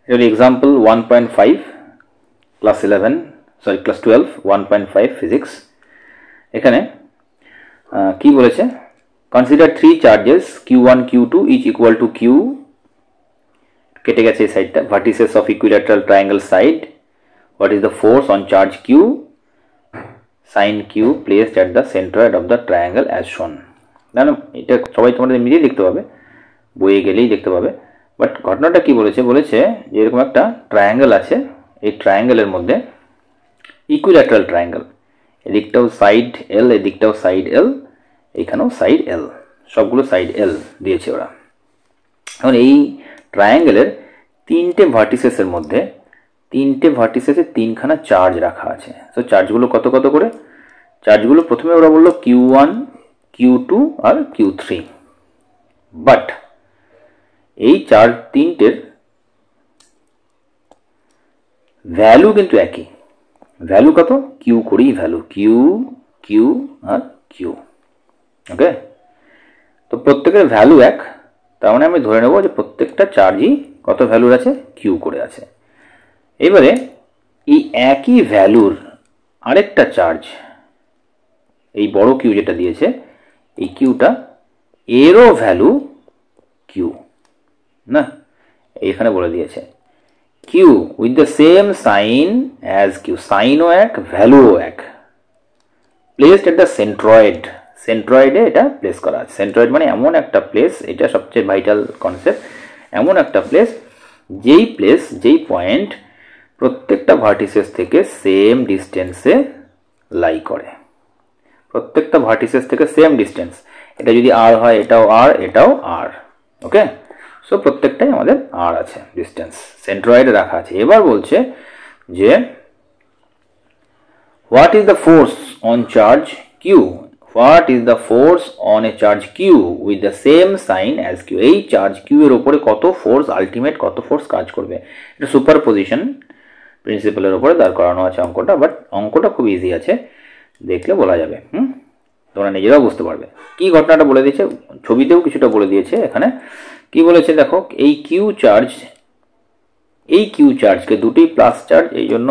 এর example 1.5 class 12 1.5 physics. এখানে কি বলেছে, consider 3 charges q1 q2 each equal to q, কেটে গেছে এই সাইডটা, vertices of equilateral triangle side, what is the force on charge q, sign q placed at the centroid of the triangle as shown. না এটা সবাই তোমাদের নিজেই দেখতে পাবে, বইয়ে গেলেই দেখতে পাবে। বাট ঘটনাটা কি বলেছে, বলেছে যে এরকম একটা ট্রায়াঙ্গেল আছে, এই ট্রায়াঙ্গেলের মধ্যে ইকুইল্যাটারাল ট্রায়াঙ্গেল, এদিকটাও সাইড এল, এদিকটাও সাইড এল, এইখানেও সাইড এল, সবগুলো সাইড এল দিয়েছে ওরা। এখন এই ট্রায়াঙ্গেলের তিনটে ভার্টিসেসের মধ্যে, তিনটে ভার্টিসেসে তিনখানা চার্জ রাখা আছে। তো চার্জগুলো কত কত করে, চার্জগুলো প্রথমে ওরা বললো q1 q2 আর q3, বাট এই চার্জ তিনটের ভ্যালু কিন্তু একই, ভ্যালু কত, কিউ করেই ভ্যালু, কিউ কিউ আর কিউ। ওকে, তো প্রত্যেকের ভ্যালু এক, তার মানে আমি ধরে নেব যে প্রত্যেকটা চার্জই কত ভ্যালুর আছে, কিউ করে আছে। এবারে এই একই ভ্যালুর আরেকটা চার্জ, এই বড় কিউ যেটা দিয়েছে, এই কিউটা এরও ভ্যালু কিউ, না এখানে বলে দিয়েছে Q with the same sign as Q, সাইনও এক ভ্যালুও এক, প্লেসড এট দ্য সেন্ট্রয়েড, সেন্ট্রয়েডে এটা প্লেস করা আছে। সেন্ট্রয়েড মানে এমন একটা প্লেস, এটা সবচেয়ে ভাইটাল কনসেপ্ট, এমন একটা প্লেস যেই পয়েন্ট প্রত্যেকটা ভার্টিসেস থেকে সেম ডিস্টেন্সে লাই করে, প্রত্যেকটা ভার্টিসেস থেকে সেম ডিস্টেন্স, এটা যদি আর হয় এটাও আর, এটাও আর। ওকে, সো প্রত্যেকটাই আমাদের আর আছে ডিস্টেন্স, সেন্ট্রয়েডে রাখা আছে। এবার বলছে যে what is the force on charge Q, what is the force on a charge Q with the same sign as Q, এই চার্জ কিউ এর উপরে কত ফোর্স, আলটিমেট কত ফোর্স কাজ করবে। এটা সুপারপজিশন প্রিন্সিপালের উপরে দাঁড় করানো আছে অঙ্কটা, বাট অঙ্কটা খুব ইজি আছে, দেখলে বলা যাবে। তোমরা নিজেরাও বুঝতে পারবে। কি ঘটনাটা বলে দিয়েছে, ছবিতেও কিছুটা বলে দিয়েছে। এখানে কি বলেছে দেখো, এই কিউ চার্জকে দুটি প্লাস চার্জ, এই জন্য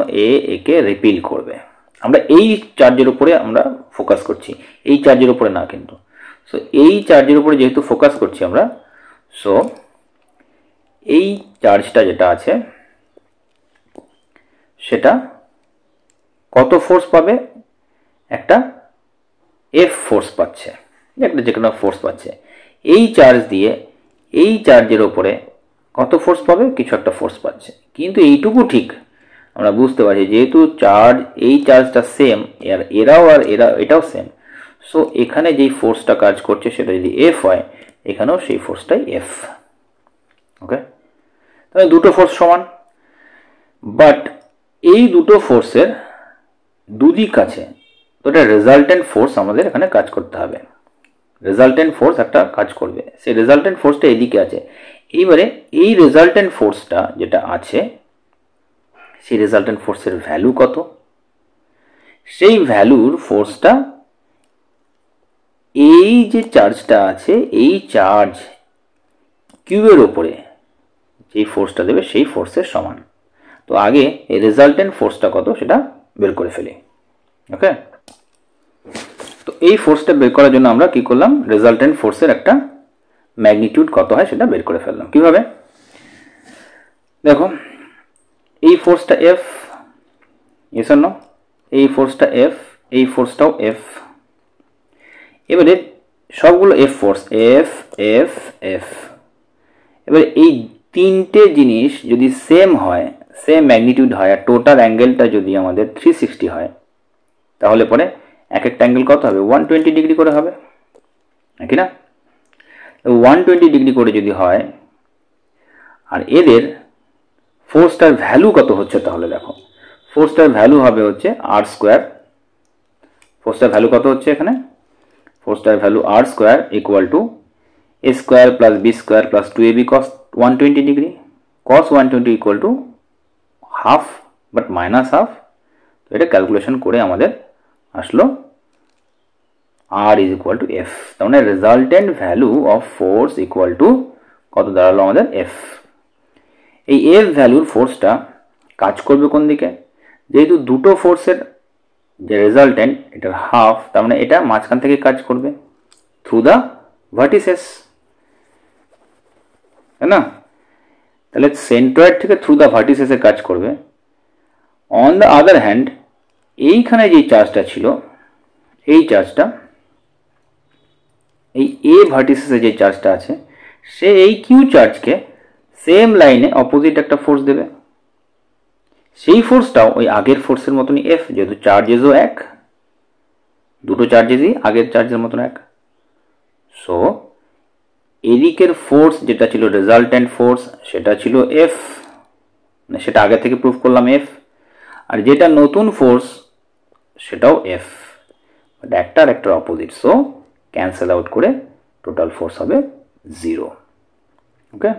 একে রিপিল করবে। আমরা এই চার্জের উপরে আমরা ফোকাস করছি, এই চার্জের উপরে না কিন্তু। সো এই চার্জের উপরে যেহেতু ফোকাস করছি আমরা, সো এই চার্জটা যেটা আছে সেটা কত ফোর্স পাবে, একটা এফ ফোর্স পাচ্ছে, একটা যে কোনো ফোর্স পাচ্ছে। এই চার্জ দিয়ে এই চার্জের ওপরে কত ফোর্স পাবে, কিছু একটা ফোর্স পাচ্ছে। কিন্তু এইটুকু ঠিক আমরা বুঝতে পারছি, যেহেতু চার্জ, এই চার্জটা সেম, এটাও সেম, সো এখানে যেই ফোর্সটা কাজ করছে সেটা যদি এফ হয়, এখানেও সেই ফোর্সটাই এফ। ওকে, তাহলে দুটো ফোর্স সমান, বাট এই দুটো ফোর্সের দুদিক আছে, তো এটা রেজাল্টেন্ট ফোর্স আমাদের এখানে কাজ করতে হবে, রেজাল্টেন্ট ফোর্স একটা কাজ করবে, সেই রেজাল্টেন্ট ফোর্সটা এদিকে আছে। এইবারে এই রেজাল্টেন্ট ফোর্সটা যেটা আছে, সেই রেজাল্টেন্ট ফোর্সের ভ্যালু কত, সেই ভ্যালুর ফোর্সটা এই যে চার্জটা আছে, এই চার্জ কিউবের ওপরে যেই ফোর্সটা দেবে সেই ফোর্সের সমান। তো আগে এই রেজাল্টেন্ট ফোর্সটা কত সেটা বের করে ফেলি। ওকে, তো এই ফোর্সটা বের করার জন্য আমরা কি করলাম, রেজাল্টেন্ট ফোর্সের একটা ম্যাগনিটিউড কত হয় সেটা বের করে ফেললাম। কিভাবে দেখো, এই ফোর্সটা এফ, ইয়েস অর নো, এই ফোর্সটা এফ, এই ফোর্সটাও এফ। এবারে সবগুলো F force, F F F. এবারে এই তিনটে জিনিস যদি সেম হয়, সেম ম্যাগনিটিউড হয়, আর টোটাল অ্যাঙ্গেলটা যদি আমাদের 360 হয়, তাহলে পরে এক একটা অ্যাঙ্গেল কত হবে, 120 ডিগ্রি করে হবে, নাকি না? 120 ডিগ্রি করে যদি হয়, আর এদের ফোর্সটার ভ্যালু কত হচ্ছে, তাহলে দেখো ফোর্সটার ভ্যালু হবে হচ্ছে আর স্কোয়ার। ফোর্সটার ভ্যালু কত হচ্ছে এখানে, ফোর্সটার value R square equal to A square plus B square plus 2ab cos 120 degree, cos 120 equal to half, but minus half. তো এটা ক্যালকুলেশন করে আমাদের আসলো R is equal to F. তার মানে resultant value of force equal to কত দাঁড়ালো আমাদের, এফ। এই এফ ভ্যালুর ফোর্সটা কাজ করবে কোন দিকে? যেহেতু দুটো ফোর্সের যে রেজাল্টেন্ট এটার হাফ, তার মানে এটা মাঝখান থেকে কাজ করবে থ্রু দ্য ভার্টিসেস, তাই না? তাহলে সেন্ট্রয়েড থেকে থ্রু দ্য ভার্টিসেসে কাজ করবে। অন দ্য আদার হ্যান্ড এইখানে যে চার্জটা ছিল, এই চার্জটা, এই এ ভার্টিসেসে যে চার্জটা আছে, সে এই কিউ চার্জকে সেম লাইনে অপোজিট একটা ফোর্স দেবে। সেই ফোর্সটাও ওই আগের ফোর্সের মতনই এফ, যেহেতু চার্জেসও এক, দুটো চার্জেসই আগের চার্জের মতন এক। সো এদিকের ফোর্স যেটা ছিল রেজাল্টেন্ট ফোর্স, সেটা ছিল এফ, মানে সেটা আগে থেকে প্রুভ করলাম এফ। আর যেটা নতুন ফোর্স সেটাও এফ, বাট একটা আর একটার অপোজিট। সো ক্যান্সেল আউট করে টোটাল ফোর্স হবে 0। ওকে।